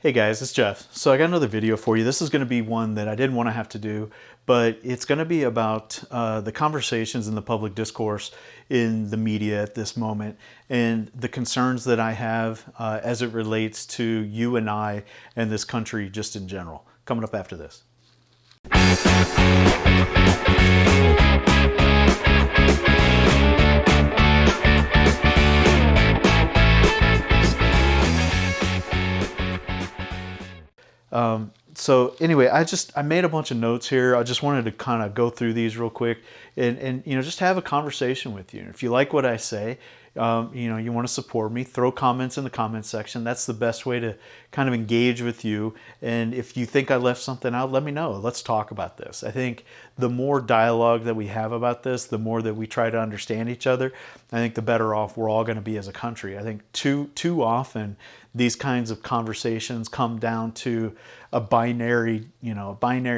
Hey guys, it's Jeff. So I got another video for you. This is going to be one that I didn't want to have to do, but it's going to be about the conversations in the public discourse in the media at this moment and the concerns that I have as it relates to you and I and this country just in general. Coming up after this. So anyway, I made a bunch of notes here. I just wanted to kind of go through these real quick and just have a conversation with you. If you like what I say, you want to support me, throw comments in the comments section. That's the best way to kind of engage with you. And if you think I left something out, let me know. Let's talk about this. I think the more dialogue that we have about this, the more that we try to understand each other, I think the better off we're all going to be as a country. I think too often these kinds of conversations come down to a binary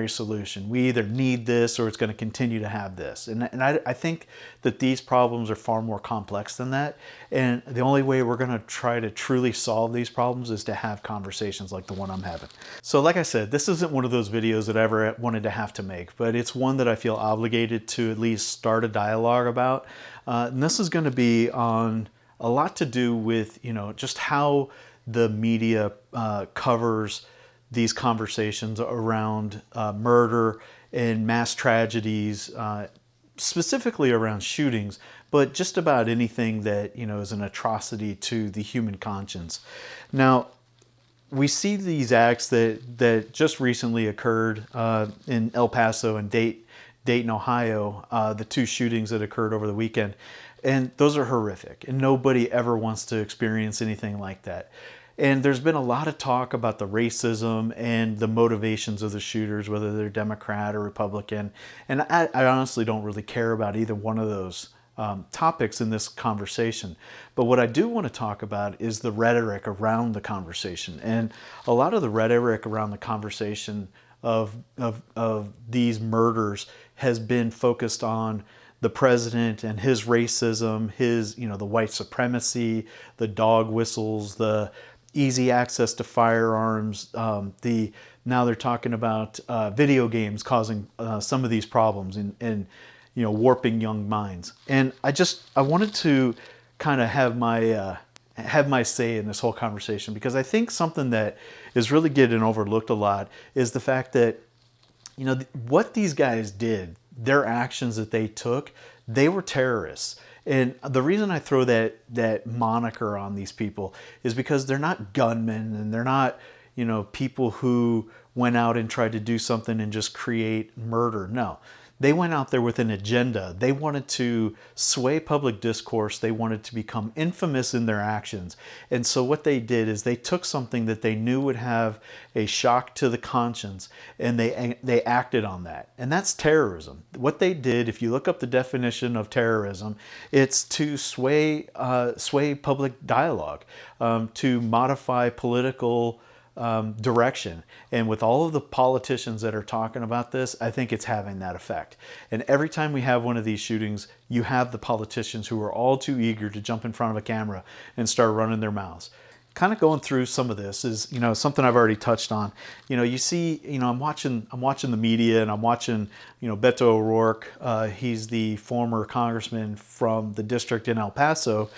solution. We either need this or it's going to continue to have this. And I think that these problems are far more complex than that. And the only way we're going to try to truly solve these problems is to have conversations like the one I'm having. So like I said, this isn't one of those videos that I ever wanted to have to make, but it's one that I feel obligated to at least start a dialogue about. And this is going to be on a lot to do with, just how the media covers these conversations around murder and mass tragedies, specifically around shootings, but just about anything that is an atrocity to the human conscience. Now, we see these acts that just recently occurred in El Paso and Dayton, Ohio, the two shootings that occurred over the weekend. And those are horrific, and nobody ever wants to experience anything like that. And there's been a lot of talk about the racism and the motivations of the shooters, whether they're Democrat or Republican. And I honestly don't really care about either one of those topics in this conversation. But what I do want to talk about is the rhetoric around the conversation. And a lot of the rhetoric around the conversation of these murders has been focused on the president and his racism, his, the white supremacy, the dog whistles, the easy access to firearms. Now they're talking about video games causing some of these problems and warping young minds. And I wanted to kind of have my say in this whole conversation, because I think something that is really getting overlooked a lot is the fact that what these guys did, their actions that they took, they were terrorists. And the reason I throw that moniker on these people is because they're not gunmen, and they're not, people who went out and tried to do something and just create murder. No. They went out there with an agenda. They wanted to sway public discourse. They wanted to become infamous in their actions. And so what they did is they took something that they knew would have a shock to the conscience, and they acted on that. And that's terrorism. What they did, if you look up the definition of terrorism, it's to sway public dialogue, to modify political direction. And with all of the politicians that are talking about this, I think it's having that effect. And every time we have one of these shootings, you have the politicians who are all too eager to jump in front of a camera and start running their mouths. Kind of going through some of this is, something I've already touched on. You see, I'm watching the media, and I'm watching, Beto O'Rourke. He's the former congressman from the district in El Paso.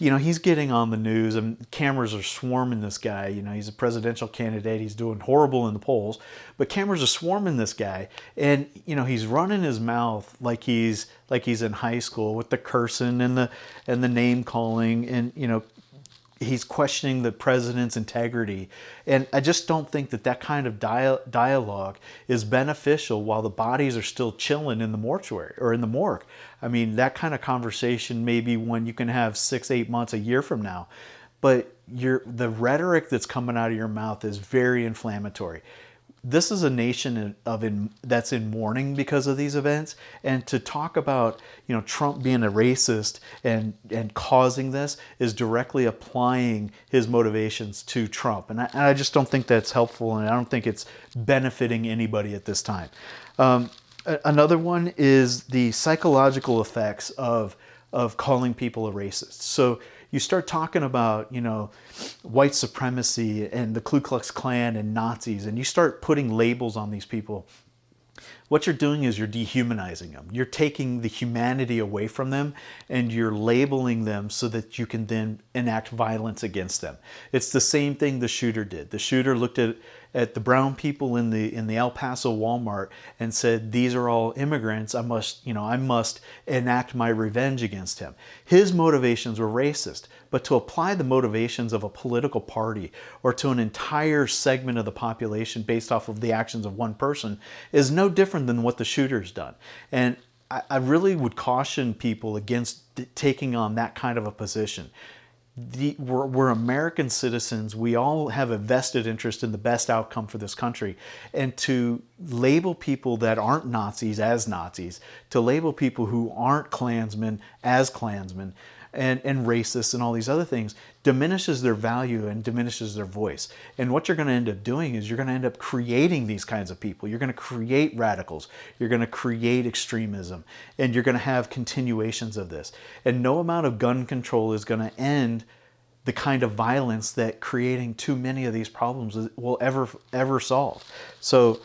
He's getting on the news, and cameras are swarming this guy. He's a presidential candidate. He's doing horrible in the polls, but cameras are swarming this guy. And, he's running his mouth like he's in high school with the cursing and the name calling, and, he's questioning the president's integrity. And I just don't think that kind of dialogue is beneficial while the bodies are still chilling in the mortuary or in the morgue. I mean, that kind of conversation may be one you can have 6-8 months, a year from now. But the rhetoric that's coming out of your mouth is very inflammatory. This is a nation that's in mourning because of these events, and to talk about Trump being a racist and causing this is directly applying his motivations to Trump, and I just don't think that's helpful, and I don't think it's benefiting anybody at this time. Another one is the psychological effects of calling people a racist. So you start talking about, white supremacy and the Ku Klux Klan and Nazis, and you start putting labels on these people, what you're doing is you're dehumanizing them. You're taking the humanity away from them, and you're labeling them so that you can then enact violence against them. It's the same thing the shooter did. The shooter looked at the brown people in the El Paso Walmart and said, "These are all immigrants. I must enact my revenge against him." His motivations were racist, but to apply the motivations of a political party or to an entire segment of the population based off of the actions of one person is no different than what the shooter's done. And I really would caution people against taking on that kind of a position. We're American citizens. We all have a vested interest in the best outcome for this country. And to label people that aren't Nazis as Nazis, to label people who aren't Klansmen as Klansmen, and racists and all these other things, diminishes their value and diminishes their voice. And what you're going to end up doing is you're going to end up creating these kinds of people. You're going to create radicals. You're going to create extremism. And you're going to have continuations of this. And no amount of gun control is going to end the kind of violence that creating too many of these problems will ever solve. So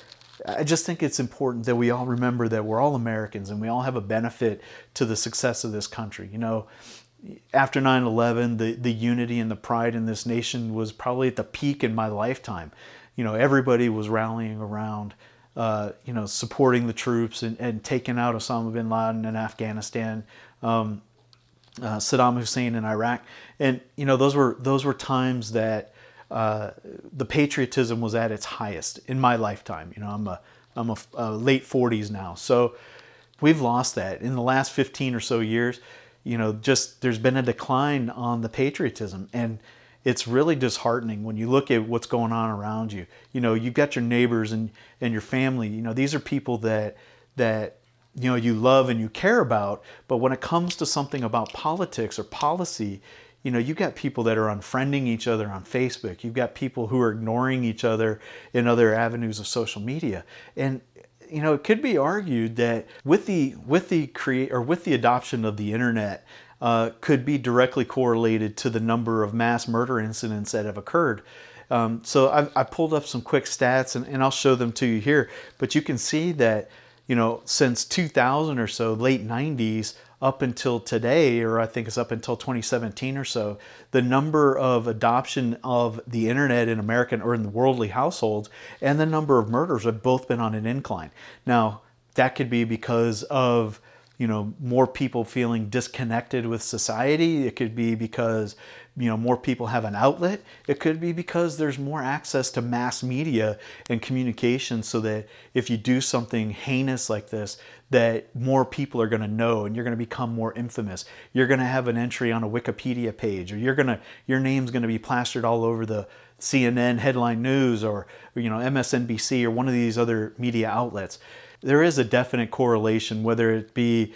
I just think it's important that we all remember that we're all Americans and we all have a benefit to the success of this country. After 9/11, the unity and the pride in this nation was probably at the peak in my lifetime. Everybody was rallying around, supporting the troops and taking out Osama bin Laden in Afghanistan, Saddam Hussein in Iraq. And, those were times that the patriotism was at its highest in my lifetime. I'm a late 40s now. So we've lost that. In the last 15 or so years, there's been a decline on the patriotism, and it's really disheartening when you look at what's going on around you. You've got your neighbors and your family. These are people that you love and you care about, but when it comes to something about politics or policy, you've got people that are unfriending each other on Facebook. You've got people who are ignoring each other in other avenues of social media. And it could be argued that with the adoption of the internet, could be directly correlated to the number of mass murder incidents that have occurred. So I pulled up some quick stats, and I'll show them to you here. But you can see that since 2000 or so, late 90s, up until today, or I think it's up until 2017 or so, the number of adoption of the internet in American or in the worldly households and the number of murders have both been on an incline. Now, that could be because of more people feeling disconnected with society. It could be because more people have an outlet. It could be because there's more access to mass media and communication, so that if you do something heinous like this, that more people are going to know, and you're going to become more infamous. You're going to have an entry on a Wikipedia page, or your name's going to be plastered all over the CNN headline news, or MSNBC, or one of these other media outlets. There is a definite correlation, whether it be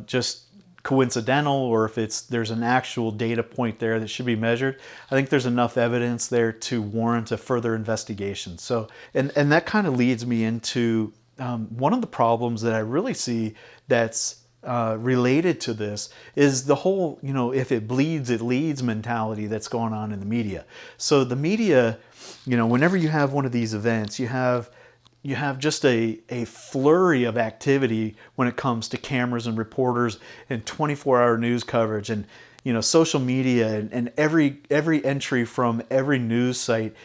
just coincidental or if there's an actual data point there that should be measured. I think there's enough evidence there to warrant a further investigation. So, and that kind of leads me into one of the problems that I really see that's related to this is the whole, if it bleeds, it leads mentality that's going on in the media. So the media, whenever you have one of these events, you have just a flurry of activity when it comes to cameras and reporters and 24-hour news coverage and social media and every entry from every news site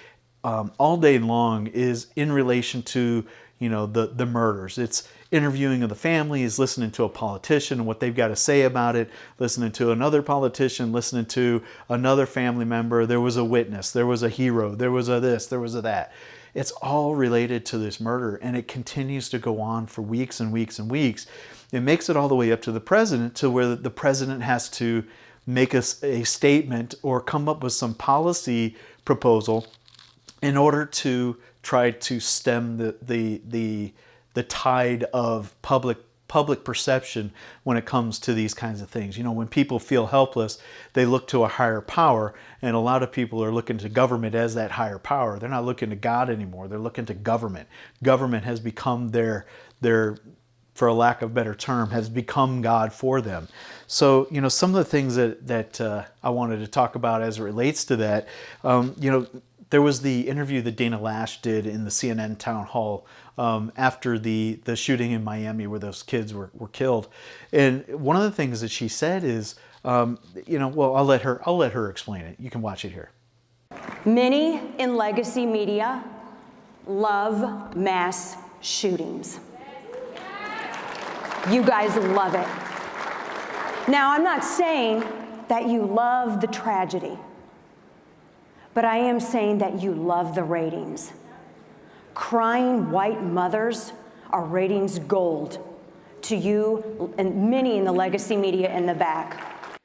all day long is in relation to the murders. It's interviewing of the families, listening to a politician and what they've got to say about it, listening to another politician, listening to another family member. There was a witness, there was a hero, there was a this, there was a that. It's all related to this murder, and it continues to go on for weeks and weeks and weeks. It makes it all the way up to the president, to where the president has to make a statement or come up with some policy proposal in order to try to stem the tide of public perception when it comes to these kinds of things. When people feel helpless, they look to a higher power, and a lot of people are looking to government as that higher power. They're not looking to God anymore. They're looking to government. Government has become their for a lack of a better term, has become God for them. So, some of the things that I wanted to talk about as it relates to that, there was the interview that Dana Lash did in the CNN town hall after the shooting in Miami where those kids were killed. And one of the things that she said is, well, I'll let her explain it. You can watch it here. Many in legacy media love mass shootings. You guys love it. Now, I'm not saying that you love the tragedy, but I am saying that you love the ratings. Crying white mothers are ratings gold to you and many in the legacy media in the back.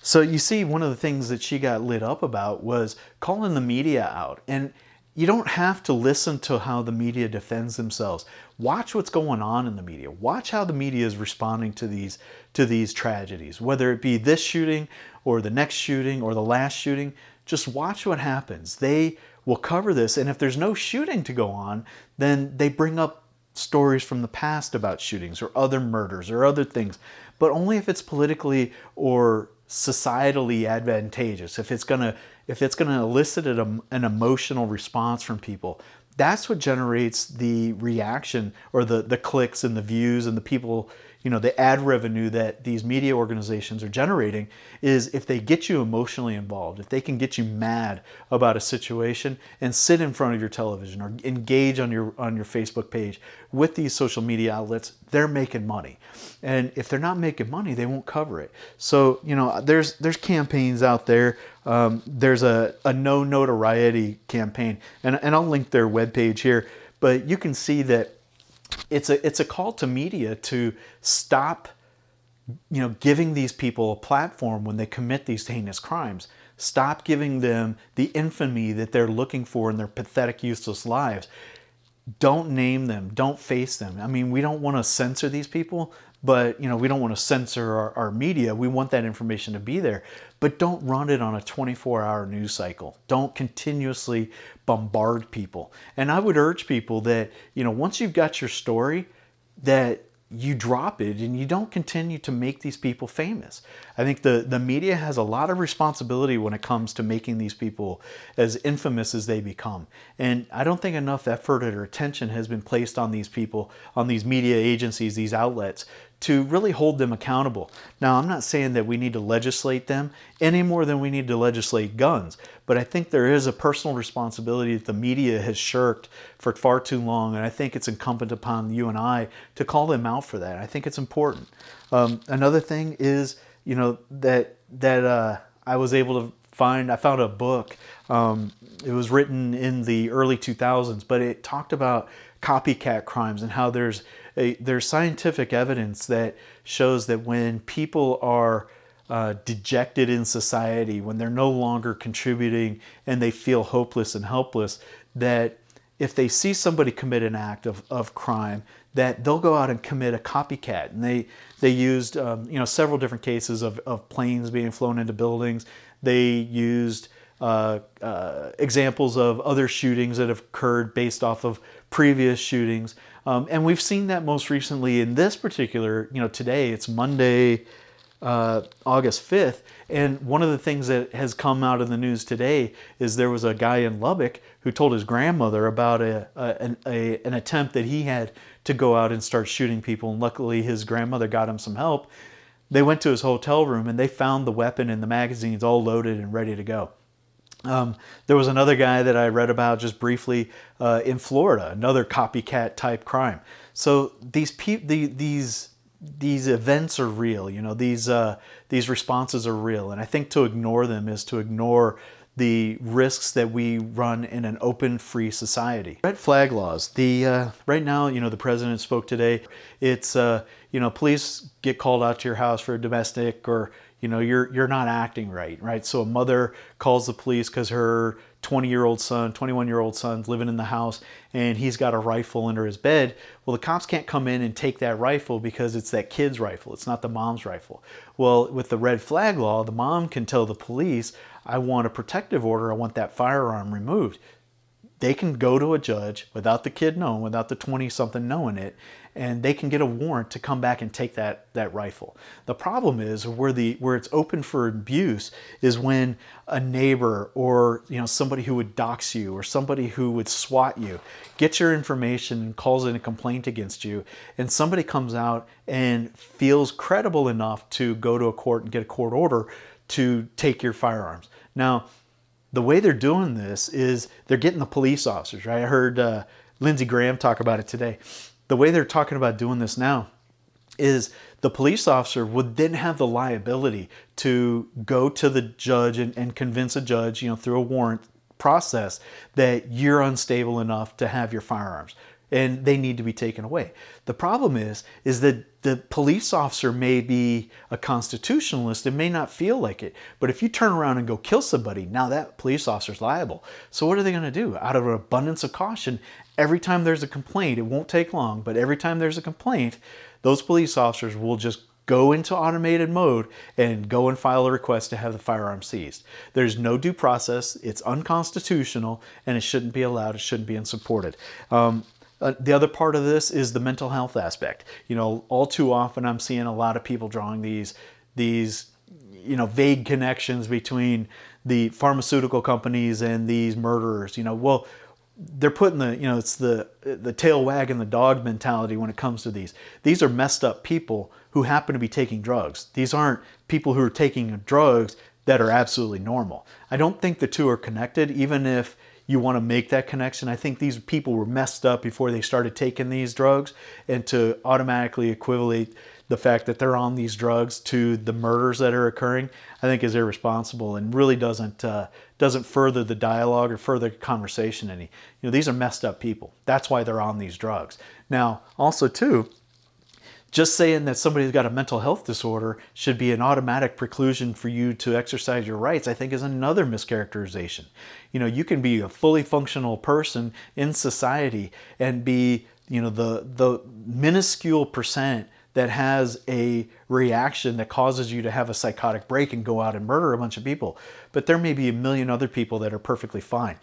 So you see, one of the things that she got lit up about was calling the media out. And you don't have to listen to how the media defends themselves. Watch what's going on in the media. Watch how the media is responding to these tragedies, whether it be this shooting or the next shooting or the last shooting. Just watch what happens. They will cover this, and if there's no shooting to go on, then they bring up stories from the past about shootings or other murders or other things, but only if it's politically or societally advantageous. If it's gonna elicit an emotional response from people, that's what generates the reaction or the clicks and the views and the people, the ad revenue that these media organizations are generating. Is if they get you emotionally involved, if they can get you mad about a situation and sit in front of your television or engage on your Facebook page with these social media outlets, they're making money. And if they're not making money, they won't cover it. So, there's campaigns out there. There's a no notoriety campaign, and I'll link their webpage here, but you can see that it's a call to media to stop, giving these people a platform when they commit these heinous crimes. Stop giving them the infamy that they're looking for in their pathetic, useless lives. Don't name them. Don't face them. I mean, we don't want to censor these people, but we don't want to censor our media. We want that information to be there, but don't run it on a 24-hour news cycle. Don't continuously bombard people. And I would urge people that, once you've got your story, that you drop it and you don't continue to make these people famous. I think the media has a lot of responsibility when it comes to making these people as infamous as they become. And I don't think enough effort or attention has been placed on these people, on these media agencies, these outlets, to really hold them accountable. Now, I'm not saying that we need to legislate them any more than we need to legislate guns, but I think there is a personal responsibility that the media has shirked for far too long, and I think it's incumbent upon you and I to call them out for that. I think it's important. Another thing is, that I was able to find. I found a book. It was written in the early 2000s, but it talked about copycat crimes and how there's scientific evidence that shows that when people are dejected in society, when they're no longer contributing and they feel hopeless and helpless, that if they see somebody commit an act of crime, that they'll go out and commit a copycat. And they used several different cases of planes being flown into buildings. They used examples of other shootings that have occurred based off of previous shootings. And we've seen that most recently in this particular, today, it's Monday, August 5th. And one of the things that has come out in the news today is there was a guy in Lubbock who told his grandmother about an attempt that he had to go out and start shooting people. And luckily his grandmother got him some help. They went to his hotel room and they found the weapon and the magazines all loaded and ready to go. There was another guy that I read about just briefly in Florida, another copycat type crime. So these events are real, these responses are real. And I think to ignore them is to ignore the risks that we run in an open, free society. Red flag laws. Right now, the president spoke today. It's, police get called out to your house for a domestic, or, you're not acting right? So a mother calls the police because her 21-year-old son's living in the house and he's got a rifle under his bed. Well, the cops can't come in and take that rifle because it's that kid's rifle. It's not the mom's rifle. Well, with the red flag law, the mom can tell the police, I want a protective order. I want that firearm removed. they can go to a judge without the kid knowing, without the 20-something knowing it, and they can get a warrant to come back and take that rifle. The problem is where it's open for abuse is when a neighbor or somebody who would dox you or somebody who would swat you gets your information and calls in a complaint against you, and somebody comes out and feels credible enough to go to a court and get a court order to take your firearms. Now, the way they're doing this is they're getting the police officers, right? I heard Lindsey Graham talk about it today. The way they're talking about doing this now is the police officer would then have the liability to go to the judge and convince a judge, through a warrant process, that you're unstable enough to have your firearms and they need to be taken away. The problem is that the police officer may be a constitutionalist and may not feel like it, but if you turn around and go kill somebody, now that police officer's liable. So what are they going to do? Out of an abundance of caution, every time there's a complaint, it won't take long, but every time there's a complaint, those police officers will just go into automated mode and go and file a request to have the firearm seized. There's no due process, it's unconstitutional, and it shouldn't be allowed, it shouldn't be unsupported. The other part of this is the mental health aspect. All too often I'm seeing a lot of people drawing these vague connections between the pharmaceutical companies and these murderers. Well, they're putting it's the tail wagging the dog mentality when it comes to these. These are messed up people who happen to be taking drugs. These aren't people who are taking drugs that are absolutely normal. I don't think the two are connected, even if you want to make that connection. I think these people were messed up before they started taking these drugs, and to automatically equivalent the fact that they're on these drugs to the murders that are occurring, I think is irresponsible and really doesn't further the dialogue or further conversation any. These are messed up people. That's why they're on these drugs. Now, also too, just saying that somebody's got a mental health disorder should be an automatic preclusion for you to exercise your rights, I think is another mischaracterization. You can be a fully functional person in society and be, the minuscule percent that has a reaction that causes you to have a psychotic break and go out and murder a bunch of people. But there may be a million other people that are perfectly fine.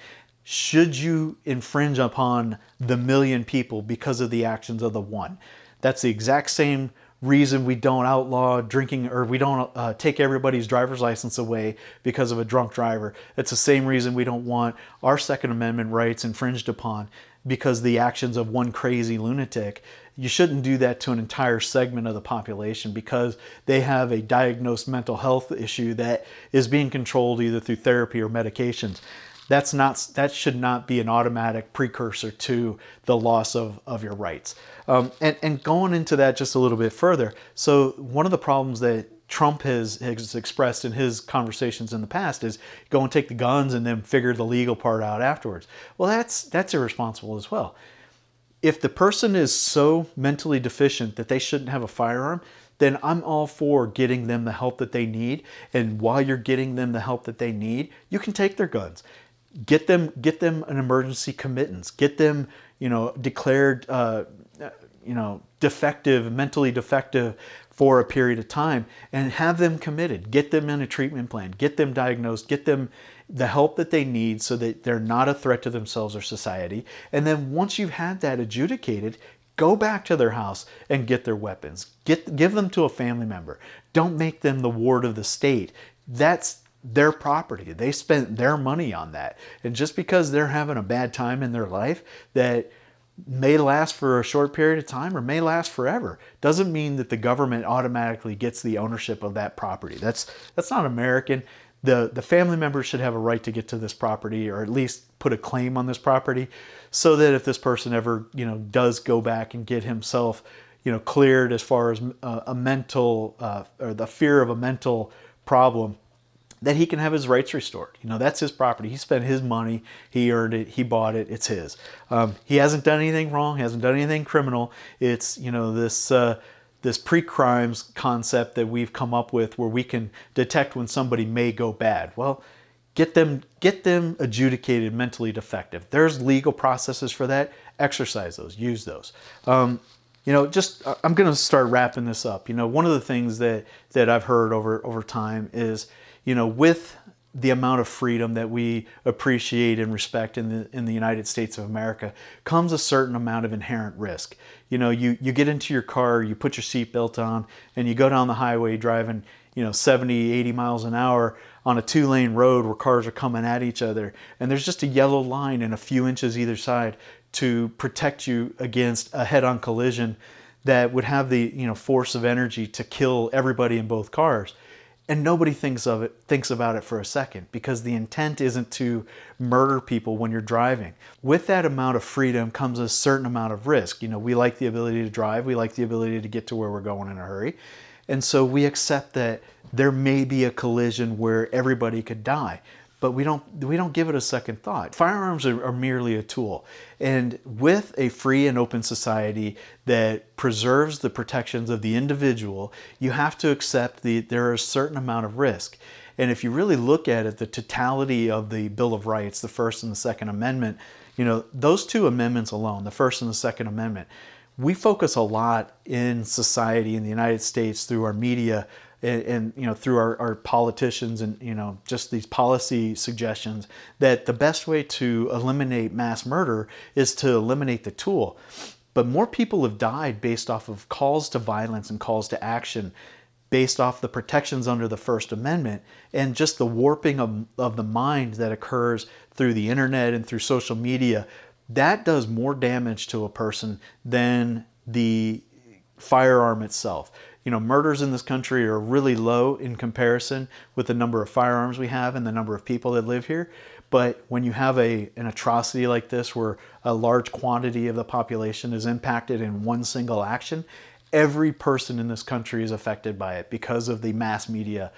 Should you infringe upon the million people because of the actions of the one? That's the exact same reason we don't outlaw drinking, or we don't take everybody's driver's license away because of a drunk driver. It's the same reason we don't want our Second Amendment rights infringed upon because of the actions of one crazy lunatic. You shouldn't do that to an entire segment of the population because they have a diagnosed mental health issue that is being controlled either through therapy or medications. That should not be an automatic precursor to the loss of your rights. And going into that just a little bit further, so one of the problems that Trump has expressed in his conversations in the past is go and take the guns and then figure the legal part out afterwards. Well, that's irresponsible as well. If the person is so mentally deficient that they shouldn't have a firearm, then I'm all for getting them the help that they need. And while you're getting them the help that they need, you can take their guns. Get them an emergency committance. Get them, declared, defective, mentally defective for a period of time, and have them committed. Get them in a treatment plan. Get them diagnosed. Get them the help that they need so that they're not a threat to themselves or society. And then once you've had that adjudicated, go back to their house and get their weapons. Give them to a family member. Don't make them the ward of the state. That's their property. They spent their money on that. And just because they're having a bad time in their life that may last for a short period of time or may last forever doesn't mean that the government automatically gets the ownership of that property. That's not American. The family members should have a right to get to this property, or at least put a claim on this property, so that if this person ever does go back and get himself cleared as far as a mental or the fear of a mental problem, that he can have his rights restored. That's his property. He spent his money. He earned it. He bought it. It's his. He hasn't done anything wrong. He hasn't done anything criminal. It's, this pre-crimes concept that we've come up with where we can detect when somebody may go bad. Well, get them adjudicated mentally defective. There's legal processes for that. Exercise those. Use those. I'm going to start wrapping this up. One of the things that I've heard over time is, with the amount of freedom that we appreciate and respect in the United States of America comes a certain amount of inherent risk. You get into your car, you put your seatbelt on, and you go down the highway driving 70, 80 miles an hour on a 2-lane road where cars are coming at each other, and there's just a yellow line and a few inches either side to protect you against a head-on collision that would have the force of energy to kill everybody in both cars. And nobody thinks about it for a second, because the intent isn't to murder people when you're driving. With that amount of freedom comes a certain amount of risk. We like the ability to drive, we like the ability to get to where we're going in a hurry. And so we accept that there may be a collision where everybody could die, but we don't give it a second thought. Firearms are merely a tool. And with a free and open society that preserves the protections of the individual, you have to accept there are a certain amount of risk. And if you really look at it, the totality of the Bill of Rights, the First and the Second Amendment, those two amendments alone, the First and the Second Amendment, we focus a lot in society in the United States through our media and through our politicians and just these policy suggestions that the best way to eliminate mass murder is to eliminate the tool. But more people have died based off of calls to violence and calls to action based off the protections under the First Amendment and just the warping of the mind that occurs through the internet and through social media. That does more damage to a person than the firearm itself. Murders in this country are really low in comparison with the number of firearms we have and the number of people that live here. But when you have an atrocity like this, where a large quantity of the population is impacted in one single action, every person in this country is affected by it because of the mass media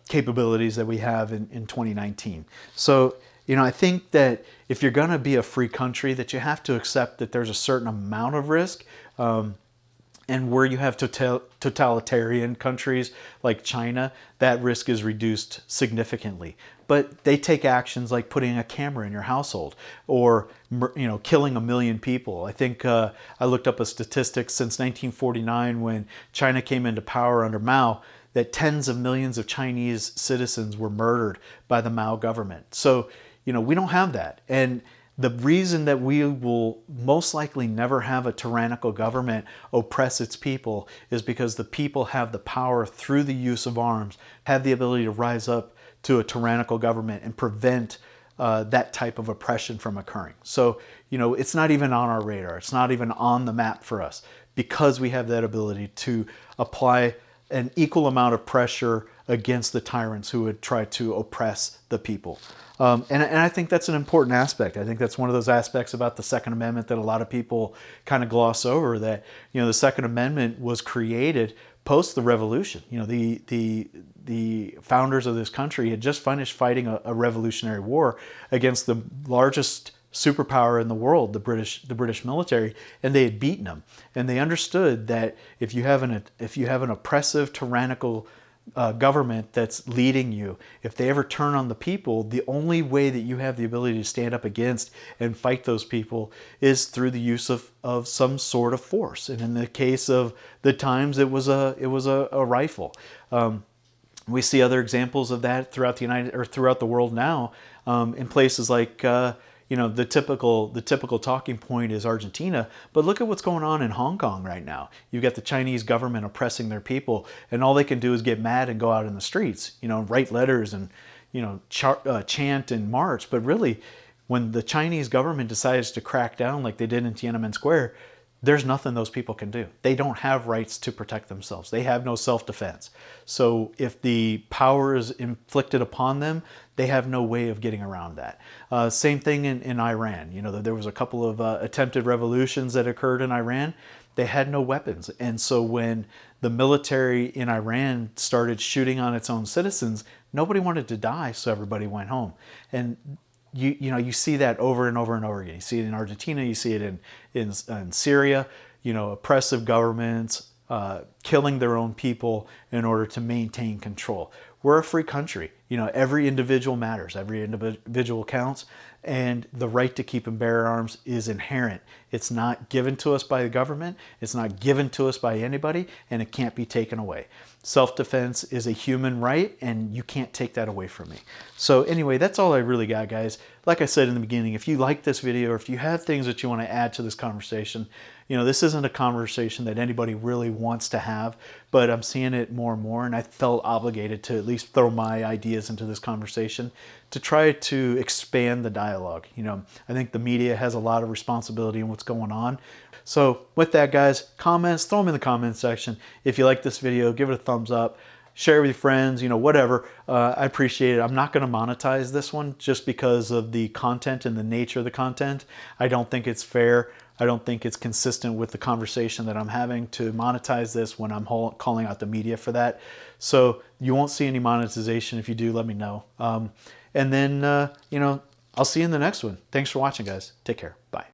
capabilities that we have in 2019. So, I think that if you're going to be a free country, that you have to accept that there's a certain amount of risk. And where you have totalitarian countries like China, that risk is reduced significantly. But they take actions like putting a camera in your household or killing 1 million people. I think I looked up a statistic since 1949, when China came into power under Mao, that tens of millions of Chinese citizens were murdered by the Mao government. So, we don't have that. And the reason that we will most likely never have a tyrannical government oppress its people is because the people have the power, through the use of arms, have the ability to rise up to a tyrannical government and prevent that type of oppression from occurring. So, it's not even on our radar. It's not even on the map for us, because we have that ability to apply an equal amount of pressure against the tyrants who would try to oppress the people. And I think that's an important aspect. I think that's one of those aspects about the Second Amendment that a lot of people kind of gloss over, that, the Second Amendment was created post the Revolution. The founders of this country had just finished fighting a revolutionary war against the largest superpower in the world, the British military, and they had beaten them. And they understood that if you have an oppressive, tyrannical government that's leading you, if they ever turn on the people, the only way that you have the ability to stand up against and fight those people is through the use of some sort of force. And in the case of the times, it was a rifle. We see other examples of that throughout the world now, in places like the typical talking point is Argentina, but look at what's going on in Hong Kong right now. You've got the Chinese government oppressing their people, and all they can do is get mad and go out in the streets, write letters and chant and march. But really, when the Chinese government decides to crack down like they did in Tiananmen Square, there's nothing those people can do. They don't have rights to protect themselves. They have no self-defense. So if the power is inflicted upon them, they have no way of getting around that. Same thing in Iran. There was a couple of attempted revolutions that occurred in Iran. They had no weapons. And so when the military in Iran started shooting on its own citizens, nobody wanted to die, so everybody went home. And you see that over and over and over again. You see it in Argentina, you see it in Syria, oppressive governments killing their own people in order to maintain control. We're a free country. Every individual matters. Every individual counts. and the right to keep and bear arms is inherent. It's not given to us by the government, it's not given to us by anybody, and it can't be taken away. Self-defense is a human right, and you can't take that away from me. So anyway, that's all I really got, guys. Like I said in the beginning, if you like this video, or if you have things that you want to add to this conversation, you know, this isn't a conversation that anybody really wants to have, but I'm seeing it more and more, and I felt obligated to at least throw my ideas into this conversation to try to expand the dialogue. You know, I think the media has a lot of responsibility in what's going on. So with that, guys, comments, throw them in the comment section. If you like this video, give it a thumbs up. Share with your friends, you know, whatever. I appreciate it. I'm not going to monetize this one just because of the content and the nature of the content. I don't think it's fair. I don't think it's consistent with the conversation that I'm having to monetize this when I'm calling out the media for that. So you won't see any monetization. If you do, let me know. And then, you know, I'll see you in the next one. Thanks for watching, guys. Take care.